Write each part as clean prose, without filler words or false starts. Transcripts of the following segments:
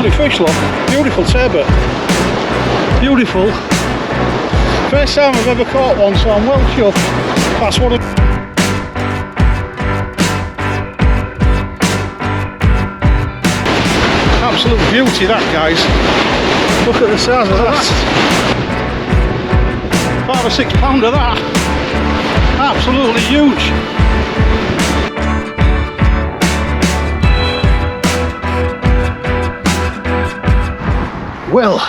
Lovely fish, look. Beautiful turbot. Beautiful. First time I've ever caught one, so I'm well chuffed. That's one of absolute beauty, that, guys. Look at the size of that. 5 or 6 pounder, that. Absolutely huge. Well,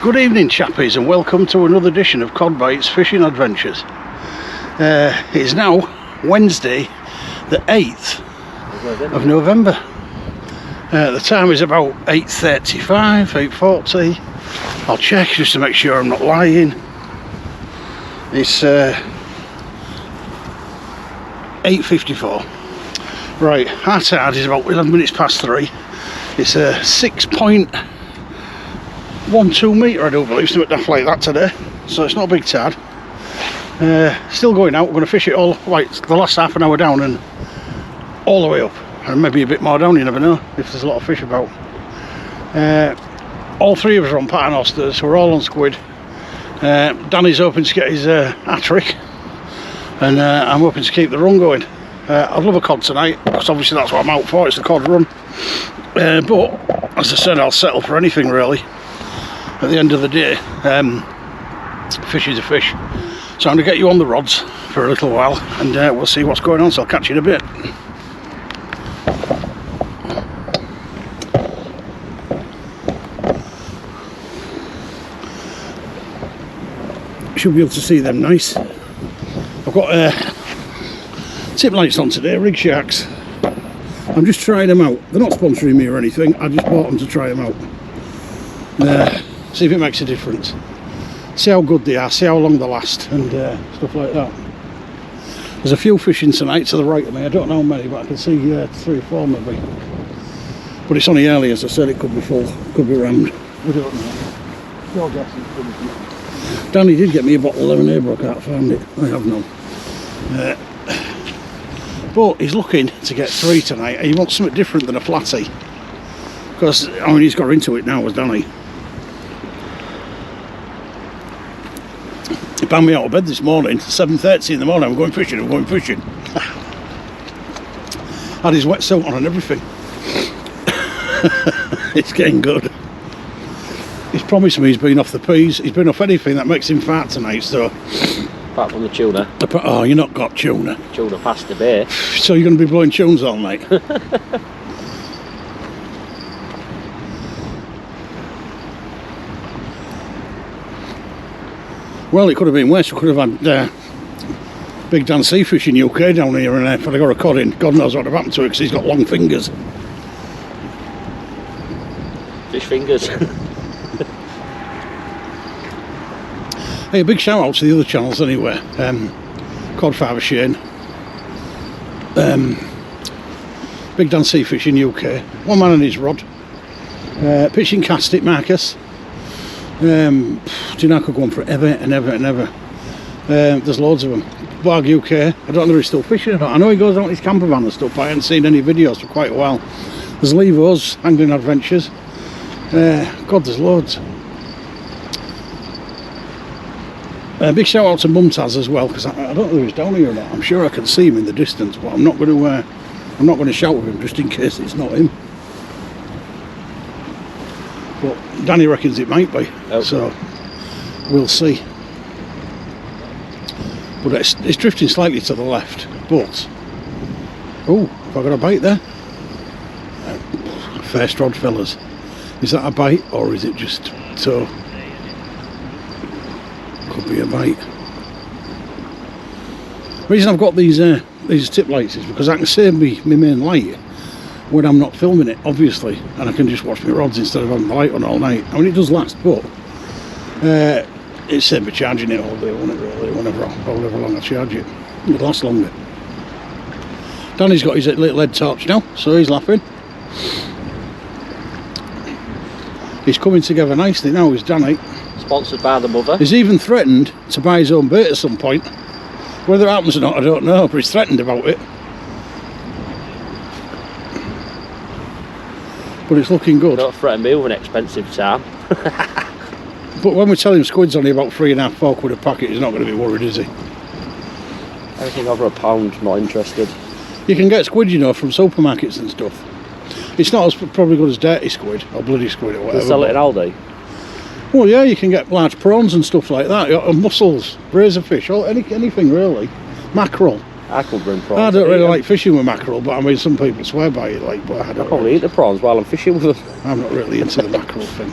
good evening, chappies, and welcome to another edition of Cod Bites Fishing Adventures. It's now Wednesday, the 8th of November. The time is about 8:35, 8:40. I'll check just to make sure I'm not lying. It's 8:54. Right, our tide is about 11 minutes past 3. It's a 6.12 metre, I do believe, something daft like that today. So it's not a big tide. Still going out. We're going to fish it all, like the last half an hour down and all the way up. And maybe a bit more down, you never know, if there's a lot of fish about. All three of us are on Paternosters, so we're all on squid. Danny's hoping to get his hat-trick, and I'm hoping to keep the run going. I'd love a cod tonight, because obviously that's what I'm out for, it's the cod run. But, as I said, I'll settle for anything really. At the end of the day, fish is a fish. So I'm going to get you on the rods for a little while, and we'll see what's going on, so I'll catch you in a bit. Should be able to see them nice. I've got tip lights on today, Rig Sharks. I'm just trying them out. They're not sponsoring me or anything, I just bought them to try them out. See if it makes a difference. See how good they are, see how long they last, and stuff like that. There's a few fishing tonight to the right of me. I don't know how many, but I can see 3 or 4 maybe. But it's only early, as I said, it could be full, could be rammed. We don't know. Your guess is probably. Danny did get me a bottle of lemonade, but I can't find it. I have none. But he's looking to get 3 tonight. He wants something different than a flatty. Because, I mean, he's got into it now, as Danny. He banged me out of bed this morning, 7:30 in the morning. I'm going fishing. Had his wetsuit on and everything. It's getting good. He's promised me he's been off the peas. He's been off anything that makes him fart tonight, so. Apart from the tuna. Oh, you're not got tuna. Tuna pasta beer. So you're going to be blowing tunes all night? Well, it could have been worse. We could have had Big Dan Sea Fishing UK down here, and if I'd got a cod in, God knows what would have happened to it, because he's got long fingers. Fish fingers. Hey, a big shout out to the other channels anyway. Cod Father Shane, Big Dan Sea Fishing UK, One Man and His Rod, Pitching Cast It Marcus. Do you know, I could go on forever and ever and ever. There's loads of them. Blag UK, I don't know if he's still fishing or not. I know he goes out in his camper van and stuff, but I haven't seen any videos for quite a while. There's Levo's Angling Adventures. God, there's loads. Big shout out to Mumtaz as well, because I don't know if he's down here or not. I'm sure I can see him in the distance, but I'm not going to shout with him just in case it's not him. But Danny reckons it might be, okay. So we'll see. But it's drifting slightly to the left. But oh, have I got a bite there? First rod, fellas. Is that a bite or is it just toe? Could be a bite. The reason I've got these tip lights is because I can save my main light when I'm not filming it, obviously, and I can just watch my rods instead of having the light on all night. I mean, it does last, but it's saved me charging it all day, won't it, really? However long I charge it, it'll last longer. Danny's got his little LED torch now, so he's laughing. He's coming together nicely now, is Danny. Sponsored by the mother. He's even threatened to buy his own bait at some point. Whether it happens or not, I don't know, but he's threatened about it. but it's looking good. Don't threaten me with an expensive time. But when we tell him squid's only about 3.5, 4 quid a packet, he's not going to be worried, is he? Anything over £1, not interested. You can get squid, you know, from supermarkets and stuff. It's not as probably good as dirty squid or bloody squid or whatever. They sell it in Aldi? Well, yeah, you can get large prawns and stuff like that, and mussels, razorfish, anything really. Mackerel. I could bring prawns. I don't really like fishing with mackerel, but I mean, some people swear by it, like, but I don't. I'll probably eat the prawns while I'm fishing with them. I'm not really into the mackerel thing.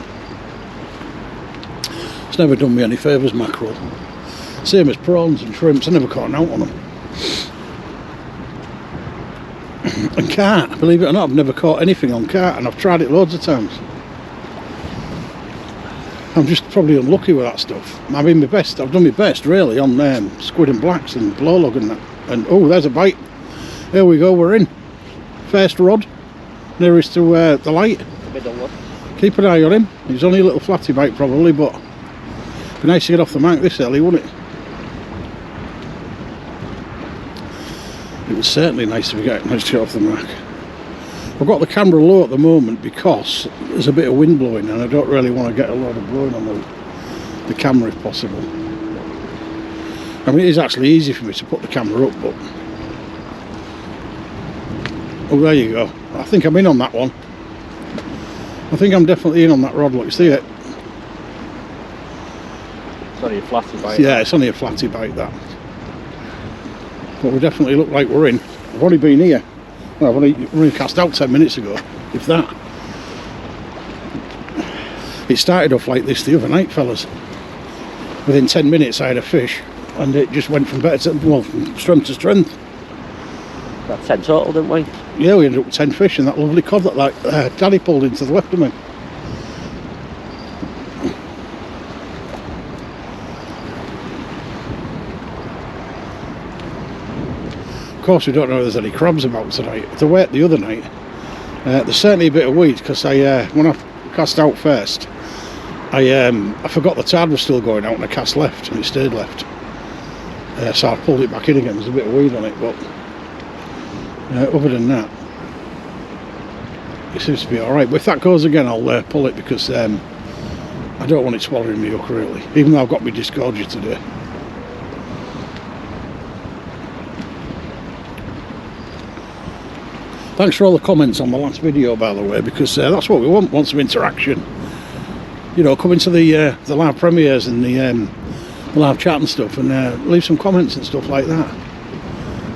It's never done me any favours, mackerel. Same as prawns and shrimps, I never caught an out on them. And carp, believe it or not, I've never caught anything on carp, and I've tried it loads of times. I'm just probably unlucky with that stuff. I mean, I've done my best really on squid and blacks and blowlog and that. And oh, there's a bite. Here we go, we're in. First rod, nearest to the light. Keep an eye on him. He's only a little flatty bite probably, but it'd be nice to get off the mark this early, wouldn't it? It was certainly nice to get off the mark. I've got the camera low at the moment because there's a bit of wind blowing and I don't really want to get a lot of blowing on the camera if possible. I mean, it is actually easy for me to put the camera up, but... Oh, there you go. I think I'm in on that one. I think I'm definitely in on that rod, look, see it? It's only a flatty bite. Yeah, it's only a flatty bite, that. But we definitely look like we're in. I've only been here. Well, I've only cast out 10 minutes ago, if that. It started off like this the other night, fellas. Within 10 minutes I had a fish, and it just went from from strength to strength. That's 10 total, didn't we? Yeah, we ended up with 10 fish and that lovely cod that Daddy pulled into the left of me. Of course, we don't know if there's any crabs about tonight. If there were the other night, there's certainly a bit of weed because when I cast out first, I forgot the tide was still going out and I cast left and it stayed left. So I pulled it back in again. There's a bit of weed on it, but other than that, it seems to be all right. But if that goes again, I'll pull it because I don't want it swallowing me hook really. Even though I've got my disgorger today. Thanks for all the comments on the last video, by the way, because that's what we want some interaction. You know, come into the live premieres and the live chat and stuff, and leave some comments and stuff like that.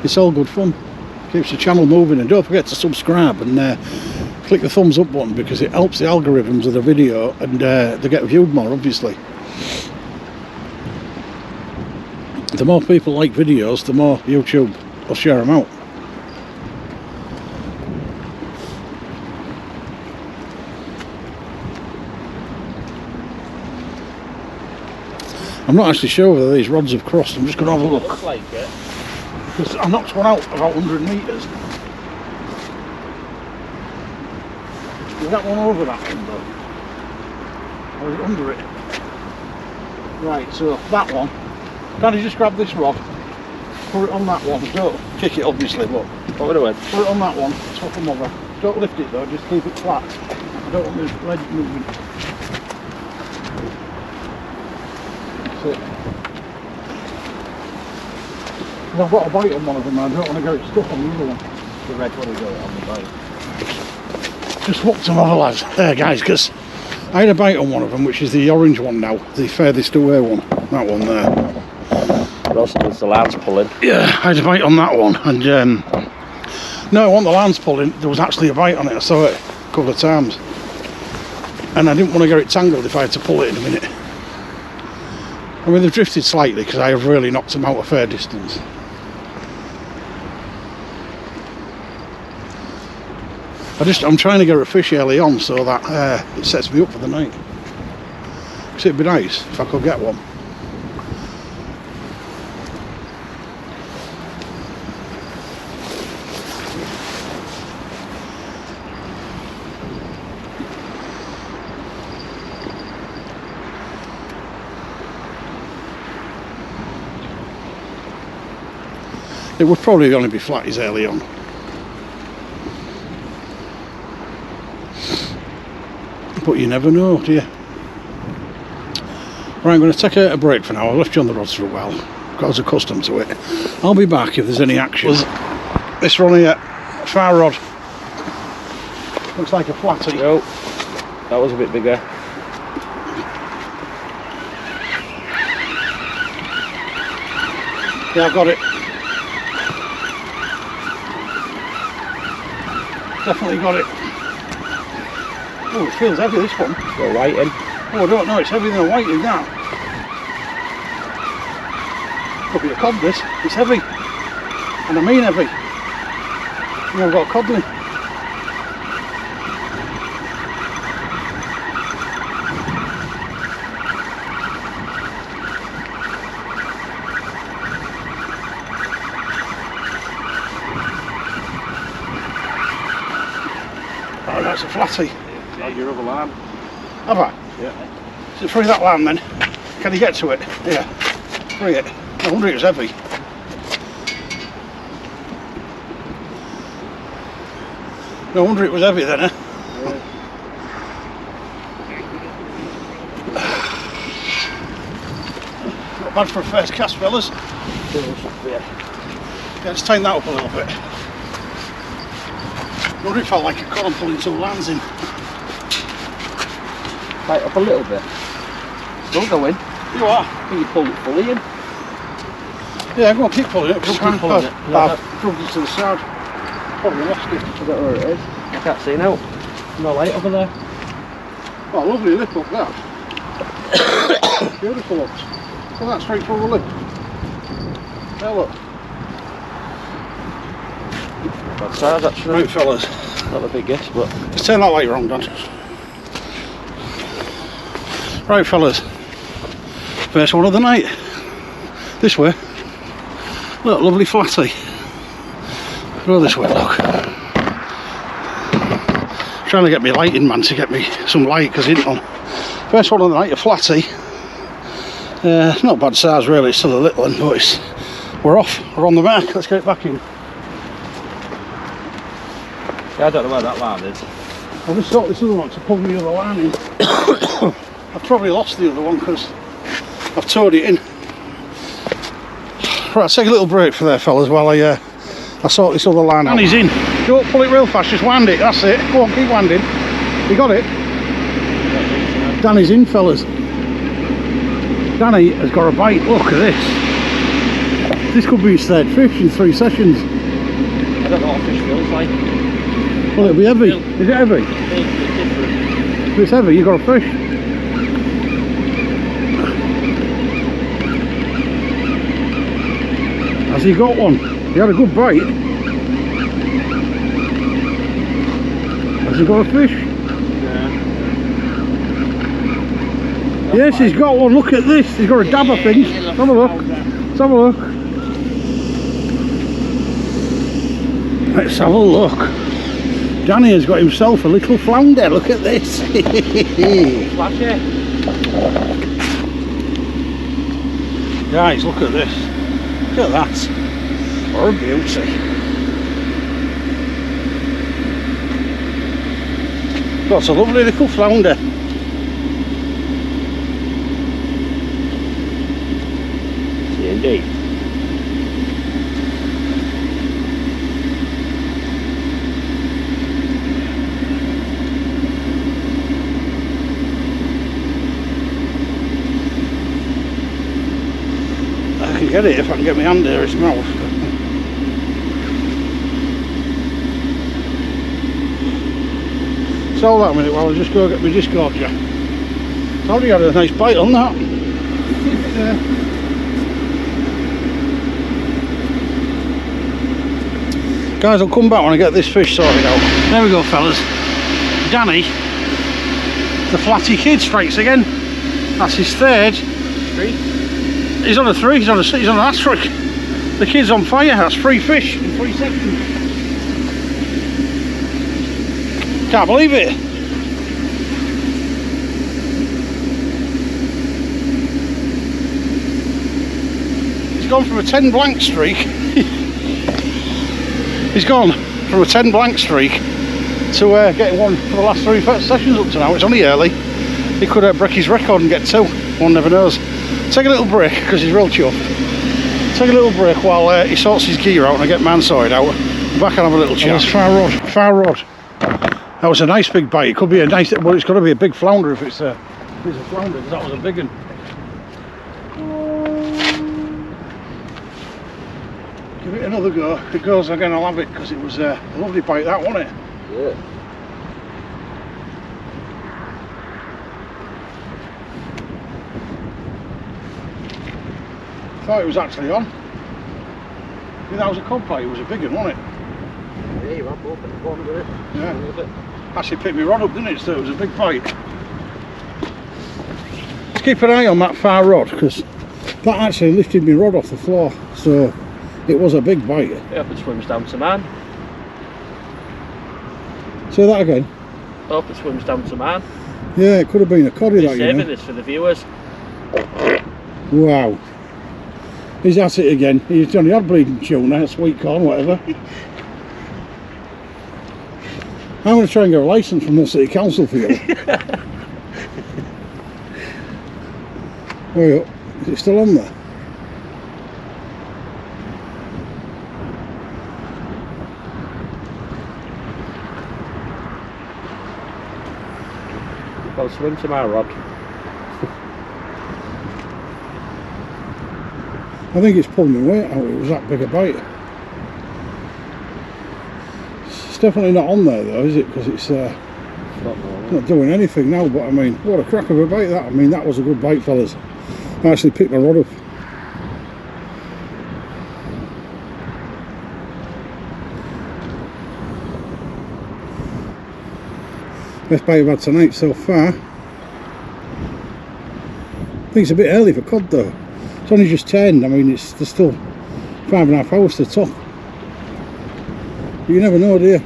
It's all good fun. Keeps the channel moving, and don't forget to subscribe and click the thumbs up button because it helps the algorithms of the video and they get viewed more, obviously. The more people like videos, the more YouTube will share them out. I'm not actually sure whether these rods have crossed. I'm just going to have a look. Looks like it. Because I knocked one out about 100 metres. Is that one over that one though? Or is it under it? Right, so that one. Daddy, just grab this rod. Put it on that one. Don't kick it obviously, but What would I win? put it on that one. Top them over. Don't lift it though, just keep it flat. I don't want the leg moving. That's it. And I've got a bite on one of them, I don't want to get it stuck on the other one. The red one is on the bite. Just walk them over, lads. There, guys, because I had a bite on one of them, which is the orange one now, the furthest away one. That one there. What else does the lads pulling? Yeah, I had a bite on that one, and no, it wasn't the lance pulling. There was actually a bite on it. I saw it a couple of times, and I didn't want to get it tangled if I had to pull it in a minute. I mean, they've drifted slightly because I have really knocked them out a fair distance. I'm trying to get a fish early on so that it sets me up for the night. Because it'd be nice if I could get one. It would probably only be flatties early on. but you never know, do you? Right, I'm going to take a break for now. I've left you on the rods for a while. Got us accustomed to it. I'll be back if there's any action. This one here, far rod. Looks like a flatty. No, that was a bit bigger. Yeah, I've got it. Definitely got it. Oh, it feels heavy, this one. Got a whiting. Oh, I don't know, it's heavier than a whiting now. Could be a cod this, it's heavy. And I mean heavy. And I've got a codling. Oh, that's a flatty. On your other line. Have I? Yeah. Is it free that line then? Can you get to it? Yeah. Free it. I wonder it was heavy. No wonder it was heavy then, eh? Yeah. Not bad for a first cast, fellas. Yeah. Yeah, let's tighten that up a little bit. I wonder if I felt like a cod and pulling two lines in. Tight up a little bit. Don't go in. You are? Can you pull it fully in? Yeah, go on, keep pulling it. Keep pulling it. I've drugged it to the side. Probably lost it. I don't know where it is. I can't see now. No light over there. Oh, lovely lip up that. Beautiful looks. Look at that straight through the lip. There, look. Bad size actually. Right, fellas. Not the biggest, but. Let's turn that light wrong, Dan. Right, fellas. First one of the night. This way. Look, lovely flatty. Go this way, look. Trying to get me light in, man, to get me some light, because it ain't on. First one of the night, a flatty. Not bad size really, it's still a little one, but it's, we're off, we're on the mark. Let's get it back in. Yeah, I don't know where that line is. I've just thought this other one to pull the other line in. I've probably lost the other one because I've towed it in. Right, I'll take a little break for there, fellas, while I sort this other line out. And he's in. Don't pull it real fast, just wind it, that's it. Go on, keep winding. You got it? Danny's in, fellas. Danny has got a bite, look at this. This could be his third fish in 3 sessions. I don't know what fish feels like. Well, it'll be heavy. Is it heavy? It's different. If it's heavy, you got a fish. Has he got one? He had a good bite. Has he got a fish? Yeah. Yes, he's got one. Look at this. He's got a dab, I think. Have a look. Let's have a look. Let's have a look. Danny has got himself a little flounder. Look at this. Flashy. Guys, look at this. Look at that. What a beauty. That's a lovely little flounder. Yeah, indeed. I can get it if I can get my hand near its mouth. So that a minute while I just go get my disgorger. I've already had a nice bite on that. Keep it there. Guys, I'll come back when I get this fish sorted out. There we go, fellas. Danny, the flatty kid, strikes again. That's his third. 3. He's on a 3, he's on an asterisk. The kid's on fire, that's 3 fish in 3 seconds. Can't believe it. He's gone from a 10 blank streak. He's gone from a 10 blank streak to getting one for the last 3 sessions up to now. It's only early. He could break his record and get 2. One never knows. Take a little break because he's real chuffed. Take a little break while he sorts his gear out and I get man sorted out. Back and have a little chat. Far rod. That was a nice big bite. It could be a nice, well, it's got to be a big flounder if it's a flounder, because that was a big one. Give it another go. If it goes again, I'll have it, because it was a lovely bite, that, wasn't it? Yeah. Thought it was actually on. Yeah, that was a cod bite. It was a big one, wasn't it? Yeah, you went up and formed with it. Yeah. Actually picked me rod up, didn't it? So it was a big bite. Just keep an eye on that far rod, because that actually lifted my rod off the floor. So it was a big bite. I hope it swims down to man. Say that again. I hope it swims down to man. Yeah, it could have been a coddy, that, you saving know. this for the viewers. Wow. He's at it again. He's only had bleeding tuna, sweet corn, whatever. I'm going to try and get a licence from the City Council for you. Hurry up. Is it still on there? Well, swim to my rod. I think it's pulled my weight out. It was that big a bite. It's definitely not on there though, is it? Because it's not doing anything now. But I mean, what a crack of a bite that. I mean, that was a good bite, fellas. I actually picked my rod up. Best bite I've had tonight so far. I think it's a bit early for cod though. It's only just 10. I mean, there's still 5.5 hours to top. You never know, do you?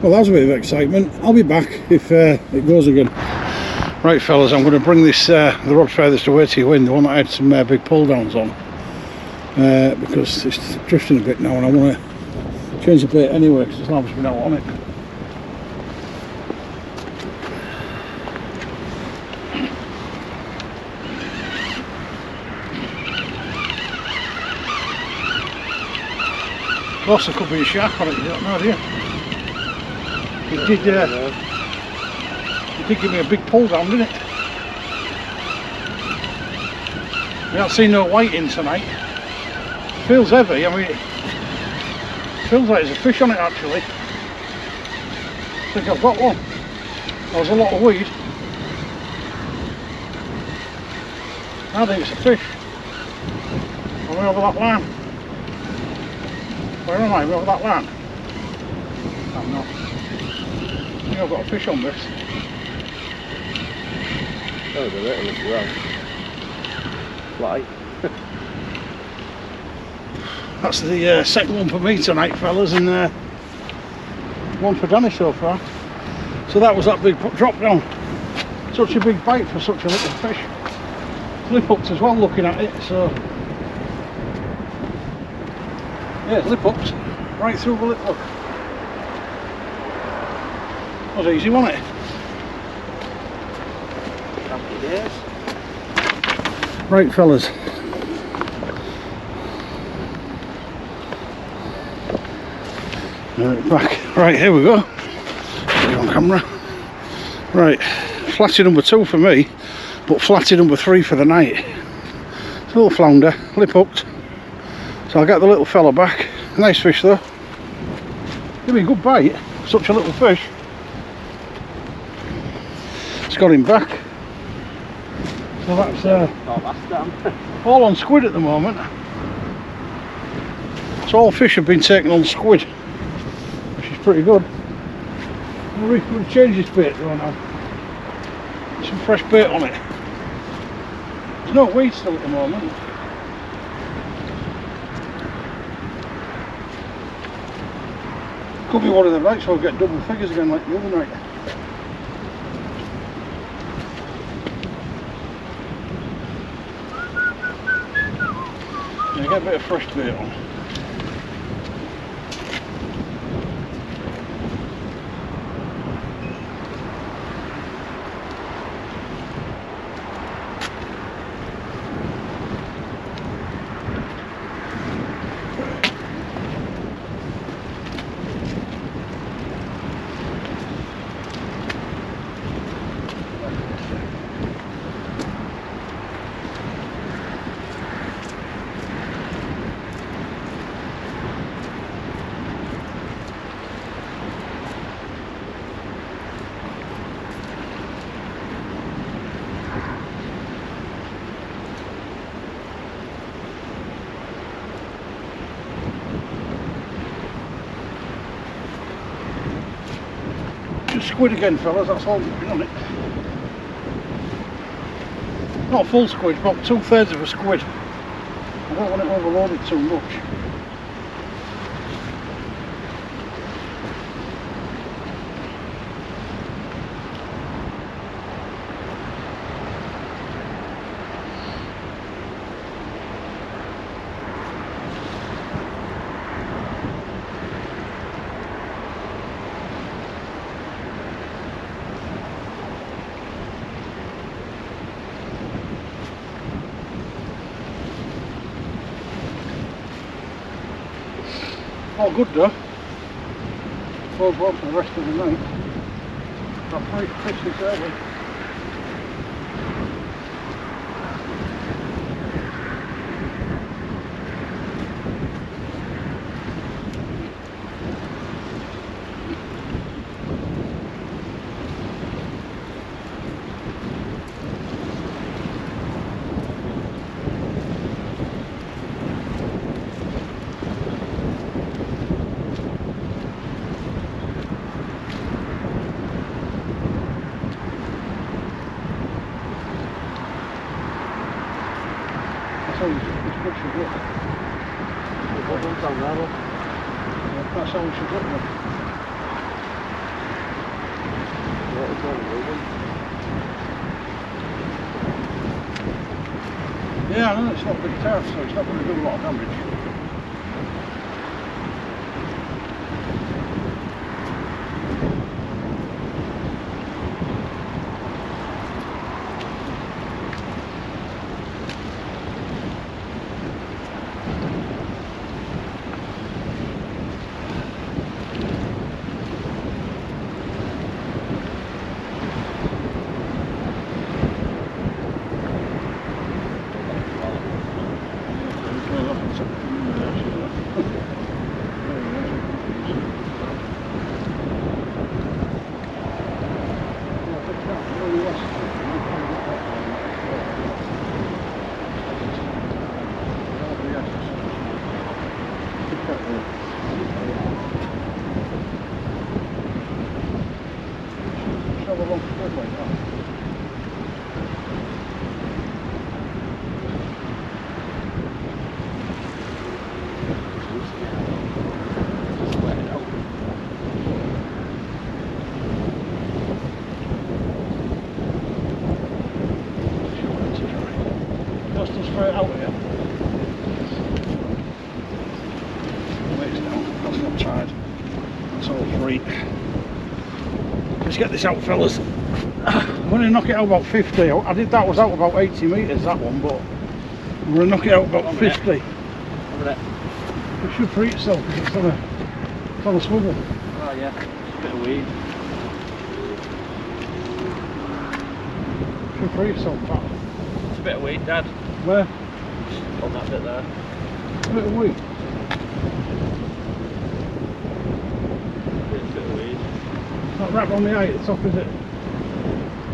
Well, that was a bit of excitement. I'll be back if it goes again. Right, fellas, I'm going to bring this the rod furthest away to you in, the one that I had some big pull downs on, because it's drifting a bit now, and I want to change the bait anyway because there's not much been out on it. Also, could be a shark on it. You don't know, do you? It did give me a big pull down, didn't it? We haven't seen no whiting tonight. Feels heavy. I mean, it feels like there's a fish on it actually. I think I've got one. There's a lot of weed. I think it's a fish. Are we over that line? Where am I? Are we over that line? I'm not. I think I've got a fish on this. Oh, the little as well. Fly. That's the second one for me tonight, fellas, and one for Danny so far. So that was that big drop down. Such a big bite for such a little fish. Lip hooked as well, looking at it. So yeah, lip hooked right through the lip hook. That was easy, wasn't it? Happy days. Right, fellas. Back. Right, here we go. Get you on camera. Right, flatty number 2 for me, but flatty number 3 for the night. It's a little flounder, lip hooked. So I'll get the little fella back. Nice fish though. Give me a good bite. Such a little fish. It's got him back. So that's all on squid at the moment. So all fish have been taken on squid, which is pretty good. We'll change this bait though now. Some fresh bait on it. There's no weed still at the moment. Could be one of the nights where we'll get double figures again like the other night. you get a bit of fresh bait on. Squid again, fellas, that's all we've been on it. Not a full squid, about 2/3 of a squid. I don't want it overloaded too much. All good though. Bodes well for the rest of the night. Got 3 fish this early. That's how we should look. That's how we should look now. Yeah, I know it's not a big turf, so it's not going to do a lot of damage. Straight out here. Weight's down, that's not tied. That's all free. Let's get this out, fellas. I'm going to knock it out about 50. I did that, was out about 80 metres, that one, but I'm going to knock it out about 50. It should free itself because it's on a swivel. Oh yeah, it's a bit of weed. Should free itself, that. It's a bit of weed, Dad. Where? On that bit there. A bit of weed. It's a bit of weed. Not right on the eye at the top, is it?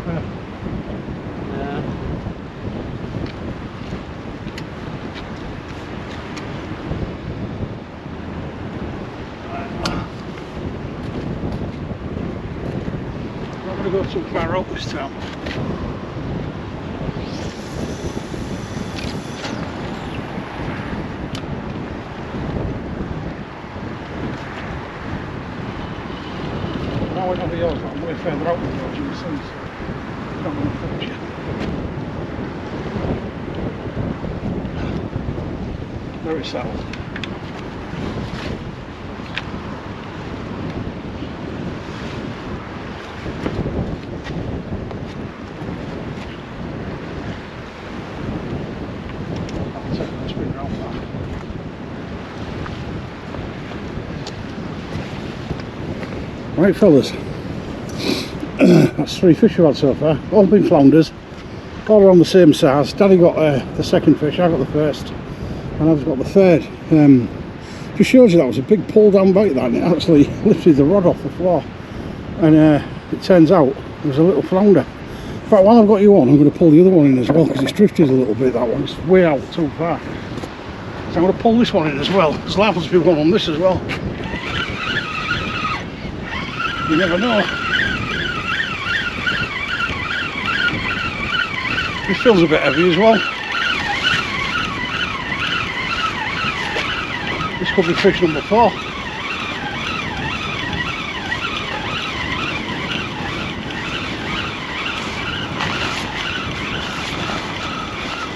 Yeah. I'm not going to go too far out this time. I went over yours, but I'm way further out than yours, you can see, so it's not going to affect you. where it's settled. Right fellas, that's 3 fish we've had so far, all been flounders, all around the same size. Daddy got the second fish, I got the first, and I've got the third. Just shows you that was a big pull down bait that, and it actually lifted the rod off the floor, and it turns out it was a little flounder. In fact, while I've got you on, I'm going to pull the other one in as well, because it's drifted a little bit, that one, it's way out too far. So I'm going to pull this one in as well. There's liable to be one on this as well. You never know. This feels a bit heavy as well. This could be fish number 4.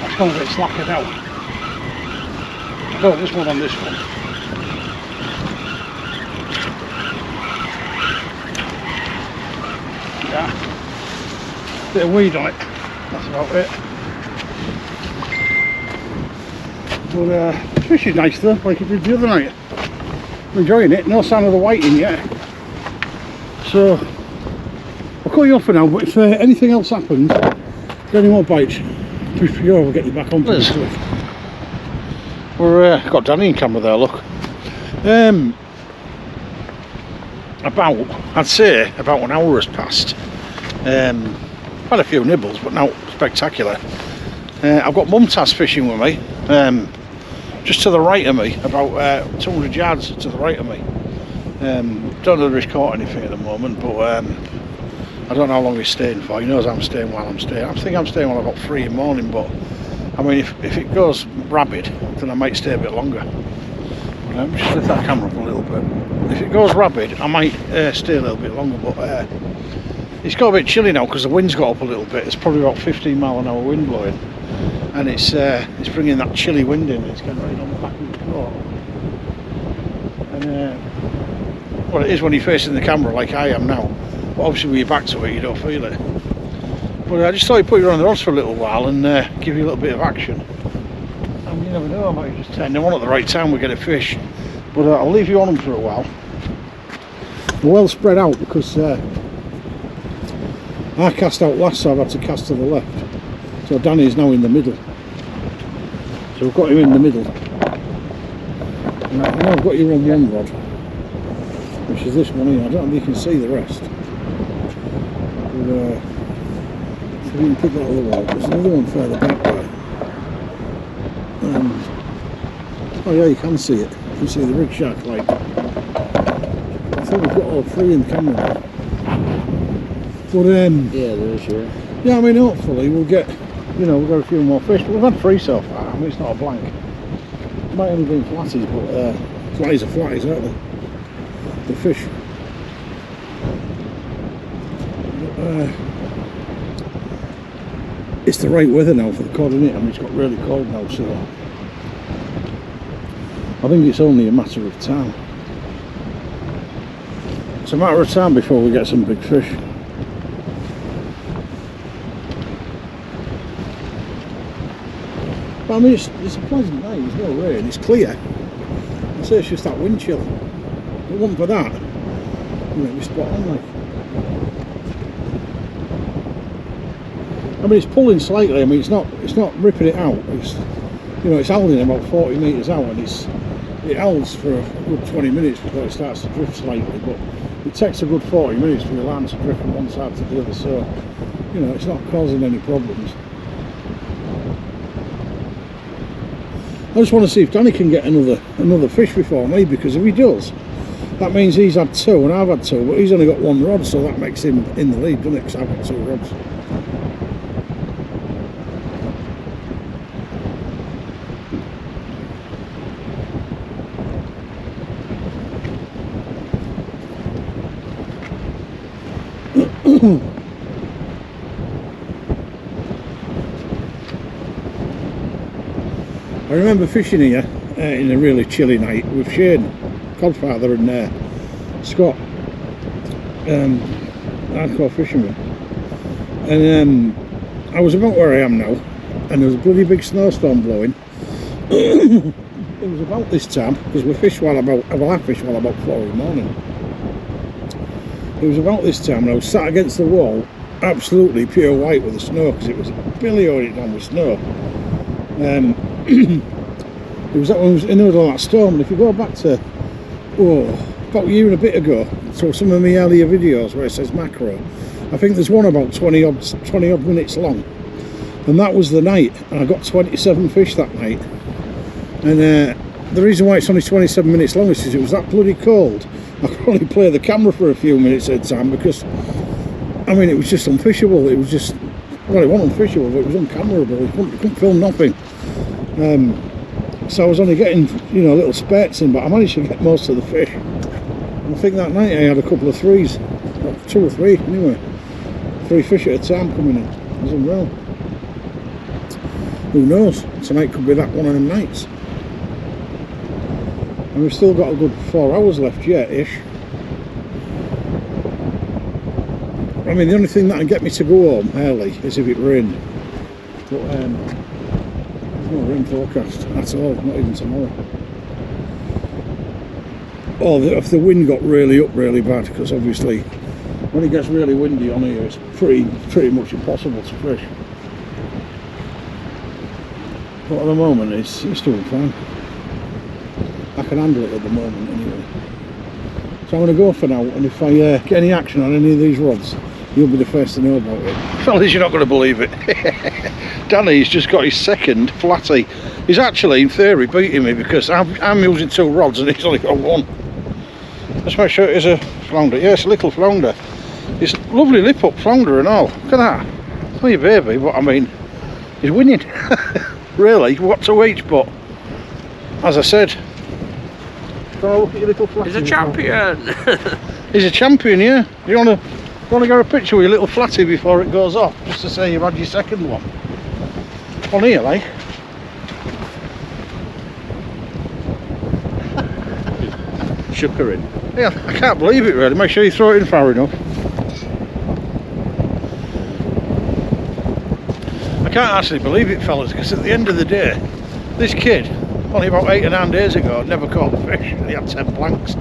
That's gone a bit slacker now. No, this one on this one. Yeah, bit of weed on it, that's about it. But the fish is nice though, like it did the other night. I'm enjoying it, no sign of the whiting yet. So, I'll cut you off for now, but if anything else happens, get any more bites, we'll get you back on to this. We're got Danny in camera there, look. I'd say about an hour has passed. Had a few nibbles, but not spectacular. I've got Mum Tass fishing with me, just to the right of me, about 200 yards to the right of me. Don't know if he's caught anything at the moment, but I don't know how long he's staying for. He knows I'm staying while I'm staying. I think I'm staying while I've got 3 in the morning, but I mean, if it goes rabid, then I might stay a bit longer. Just lift that camera up a little bit. If it goes rabid, I might stay a little bit longer, but it's got a bit chilly now because the wind's got up a little bit. It's probably about 15 mile an hour wind blowing, and it's bringing that chilly wind in. It's getting right on the back of the boat. And well, it is when you're facing the camera like I am now, but obviously with your back to it you don't feel it. But I just thought I'd put you on the rods for a little while and give you a little bit of action. And you never know, I might just turn them on at the right time we get a fish. But I'll leave you on them for a while. They're well spread out because I cast out last, so I've had to cast to the left. So Danny is now in the middle. So we've got him in the middle. Right, now I've got you on one rod, which is this one here. I don't know if you can see the rest. But, so you can pick that other one up. There's another one further back there. Oh yeah, you can see it. You can see the rig shark light. I think we've got all 3 in the camera now. But yeah, there is, yeah, I mean, hopefully we'll get, we've got a few more fish. But we've had 3 so far. I mean, it's not a blank. It might only be flatties, but flatties are flatties, aren't they? The fish. But, it's the right weather now for the cod, isn't it? I mean, it's got really cold now, so I think it's only a matter of time. It's a matter of time before we get some big fish. But I mean, it's a pleasant night, there's no rain, it's clear. I'd say it's just that wind chill. If it wasn't for that, it'd be spot on, like. I mean, it's pulling slightly. I mean, it's not ripping it out. It's, it's howling about 40 metres out, and it howls for a good 20 minutes before it starts to drift slightly. But it takes a good 40 minutes for the line to drift from one side to the other. So, it's not causing any problems. I just want to see if Danny can get another fish before me, because if he does, that means he's had 2 and I've had 2, but he's only got 1 rod, so that makes him in the lead, doesn't it? Because I've got 2 rods. I remember fishing here in a really chilly night with Shane, Godfather, and Scott, hardcore fisherman. And I was about where I am now, and there was a bloody big snowstorm blowing. It was about this time, because I fish while about 4 in the morning. It was about this time, and I was sat against the wall, absolutely pure white with the snow, because it was billowing down with snow. It was that when I was in the middle of that storm, and if you go back to about a year and a bit ago, so some of my earlier videos where it says Makro, I think there's one about 20 odd minutes long, and that was the night, and I got 27 fish that night. And the reason why it's only 27 minutes long is because it was that bloody cold. I could only play the camera for a few minutes at a time, because I mean, it was just unfishable. It was just, well, it wasn't unfishable, but it was uncameraable. You couldn't film nothing. So I was only getting, you know, little spurts in, but I managed to get most of the fish. And I think that night I had a couple of threes, 2 or 3 anyway. 3 fish at a time coming in. It was unreal. Who knows? Tonight could be that one of them nights. And we've still got a good 4 hours left yet-ish. I mean, the only thing that can get me to go home early is if it rained. But there's no rain forecast at all, not even tomorrow. Or if the wind got really up really bad, because obviously when it gets really windy on here, it's pretty much impossible to fish. But at the moment it's doing fine. I can handle it at the moment anyway. So I'm going to go for now, and if I get any action on any of these rods, you'll be the first to know about it. Fellas, you're not going to believe it. Danny's just got his second flatty. He's actually, in theory, beating me, because I'm using 2 rods and he's only got 1. Let's make sure it is a flounder. Yes, a little flounder. It's lovely lip up flounder and all. Look at that. It's not your baby, but I mean, he's winning. Really, what to each, but as I said, go look at your little flatty. He's a champion. He's a champion, yeah. You want to get a picture with your little flatty before it goes off, just to say you've had your second one. On here, like. Shook her in. Yeah, I can't believe it really. Make sure you throw it in far enough. I can't actually believe it, fellas, because at the end of the day, this kid, only about 8 or 9 days ago, never caught a fish, and he had 10 blanks.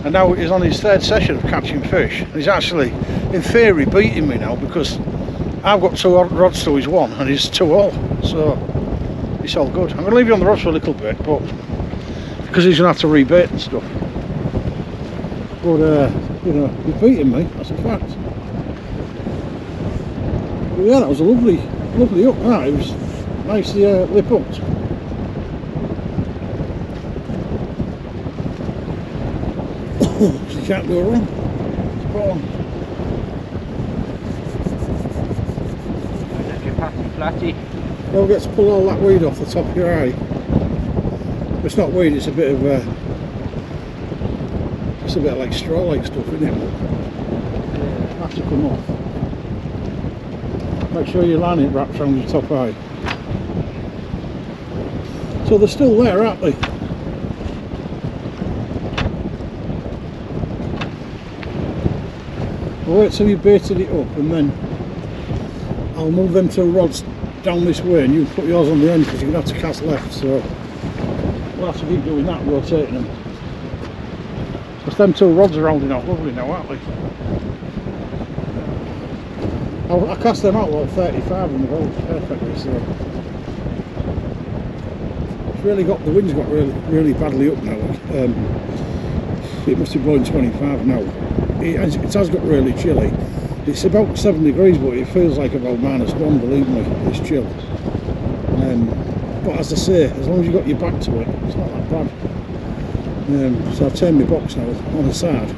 And now he's on his 3rd session of catching fish. And he's actually, in theory, beating me now, because I've got 2 rods to his 1, and he's 2 all. So it's all good. I'm going to leave you on the rods for a little bit, but because he's going to have to rebait and stuff. But you know, he's beating me. That's a fact. But yeah, that was a lovely up. That it was nicely lip hooked. So you can't go wrong. Spot on. If you're passing flatty. Don't get to pull all that weed off the top of your eye. It's not weed, it's a bit of it's a bit like straw-like stuff, isn't it? Have to come off. Make sure your line wraps around your top eye. So they're still there, aren't they? I'll wait till you've baited it up, and then I'll move them 2 rods down this way, and you put yours on the end, because you're going to have to cast left, so we'll have to keep doing that, rotating them. Because them 2 rods are rounding out lovely now, aren't they? I cast them out about 35 and they've all perfectly, so it's really got, the wind's got really badly up now. It must be blowing 25 now. It has got really chilly. It's about 7 degrees, but it feels like about -1, believe me, it's chill. But as I say, as long as you've got your back to it, it's not that bad. So I've turned my box now on the side,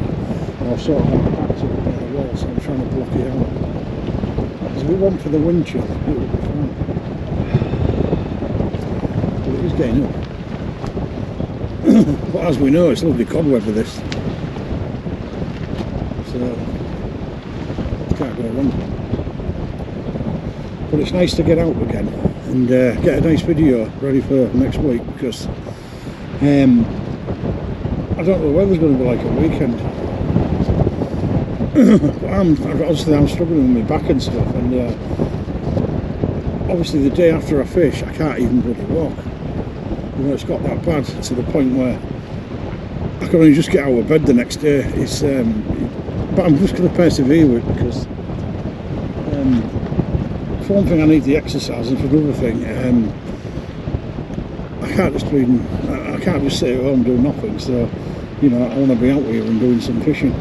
and I've sort of got my back to the wall, so I'm trying to block it out. Because if we went for the wind chill, it would be fine. But it is getting up. But as we know, it's lovely cod weather this. So can't go wrong. But it's nice to get out again and get a nice video ready for next week, because I don't know the weather's going to be like at weekend. But I'm struggling with my back and stuff, and obviously the day after I fish I can't even bloody walk. You know, it's got that bad to the point where I can only just get out of bed the next day. It's but I'm just going to persevere with it, because for one thing I need the exercise, and for another thing I can't just sit at home and do nothing. So, you know, I want to be out here and doing some fishing.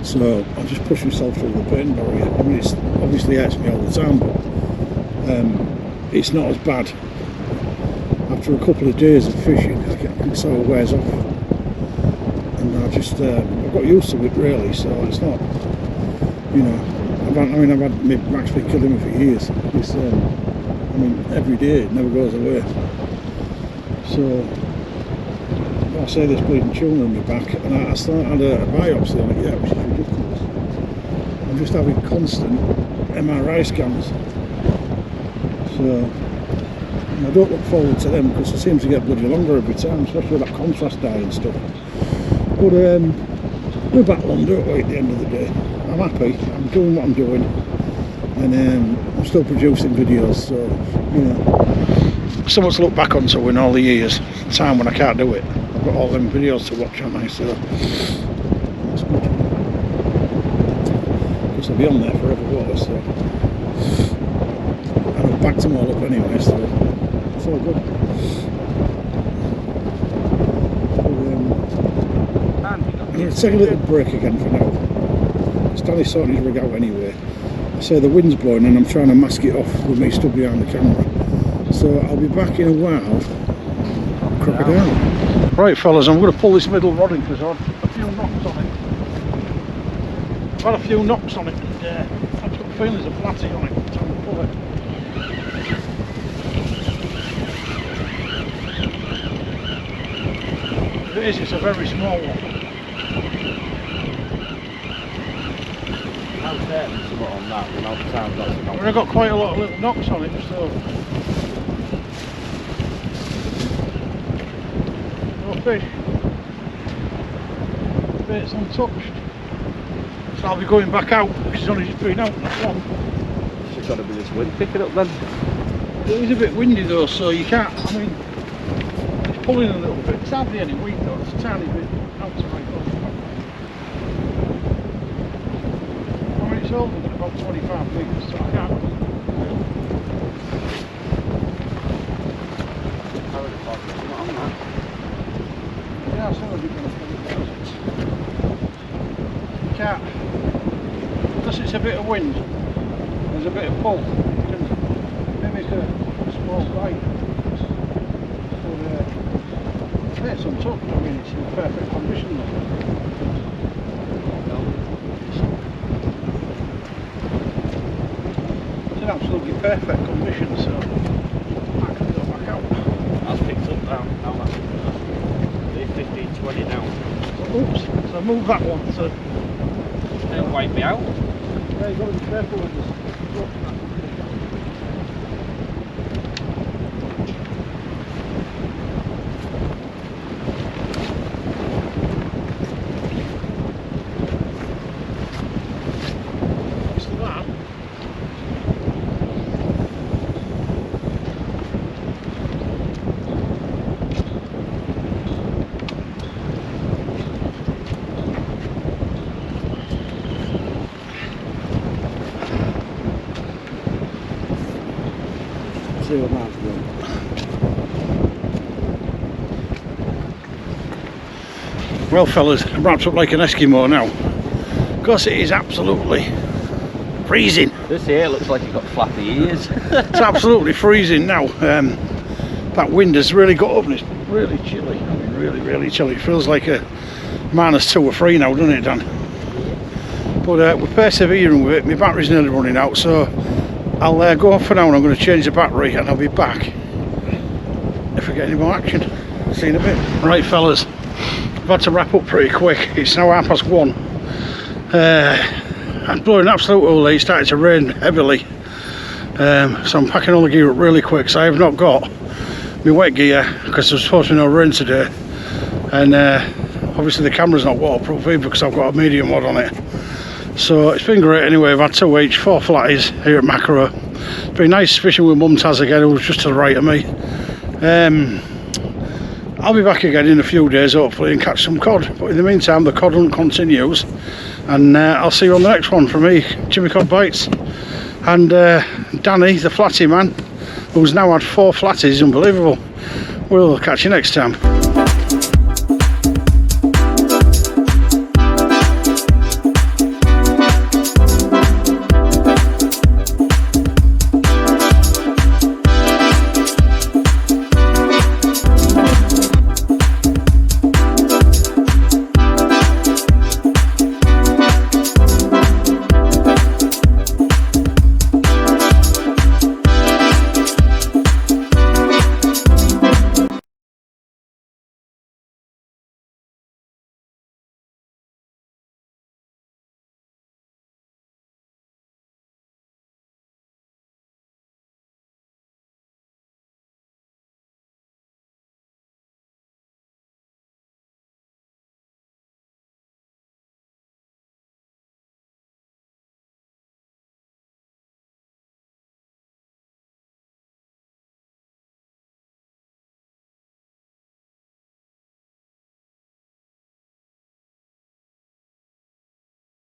So I just push myself through the pain barrier. I mean, it's obviously hurts me all the time, but it's not as bad. After a couple of days of fishing, it sort of wears off, and I've got used to it really. So it's not, you know, I've had Max been killing me for years. It's, I mean, every day it never goes away. So I say this bleeding chilling on my back, and I had a biopsy on it, yeah, which is ridiculous. I'm just having constant MRI scans. So I don't look forward to them, because they seem to get bloody longer every time, especially with that contrast dye and stuff. But we're back on, don't we, at the end of the day. I'm happy, I'm doing what I'm doing, and I'm still producing videos, so, you know, so much to look back on. So in all the years, time when I can't do it, I've got all them videos to watch, haven't I? So that's good, because I'll be on there forever, won't I? So, and I've backed them all up anyway, so it's all good. I'm going to take a little break again for now. Danny's sorting his rig out anyway. I say the wind's blowing and I'm trying to mask it off with me stood behind the camera. So I'll be back in a while. Crocodile. Right fellas, I'm going to pull this middle rod in because I've had a few knocks on it. I've had a few knocks on it, and I've got a feeling there's a flatty on it. Time to pull it. It is, it's a very small one. On that, you know, times that's enough. I've got quite a lot of little knocks on it, so no fish. Bait's untouched. So I'll be going back out, because it's only just been out not long. It's got to be this wind picking up then. It is a bit windy though, so you can't, I mean, it's pulling a little bit. It's hardly any wind though, it's a tiny bit out to my phone. It's older than about 25 metres, so I can't. Yeah, some of it going to pull it down. You can't, unless it's a bit of wind, there's a bit of pull, you can mimic a small bite. But it's untouched, I mean, it's in perfect condition though. Absolutely perfect condition, so I can go back out. That's picked up now that's 15, 20 now. Oops, so move that one, so It'll wipe me out. yeah, you've got to be careful with this. See what Mark's doing. Well fellas, I'm wrapped up like an Eskimo now. Because it is absolutely freezing. This here looks like it's got flappy ears. It's absolutely freezing now. That wind has really got up and it's really chilly. I mean really chilly. It feels like a -2 or 3 now, doesn't it, Dan? But we're persevering with it. My battery's nearly running out, so I'll go off for now and I'm going to change the battery and I'll be back if we get any more action. See you in a bit. Right fellas, I've had to wrap up pretty quick. It's now 1:30. I'm blowing absolute hole. It's starting to rain heavily, so I'm packing all the gear up really quick. So I have not got my wet gear because there's supposed to be no rain today, and obviously the camera's not waterproof either because I've got a medium wad on it. So it's been great anyway. I've had 2 each, 4 flatties here at Makro. It's been nice fishing with Mum Taz again, who was just to the right of me. I'll be back again in a few days hopefully and catch some cod, but in the meantime the cod hunt continues, and I'll see you on the next one. From me, Jimmy Cod Bites, and Danny the flatty man, who's now had 4 flatties. Unbelievable. We'll catch you next time.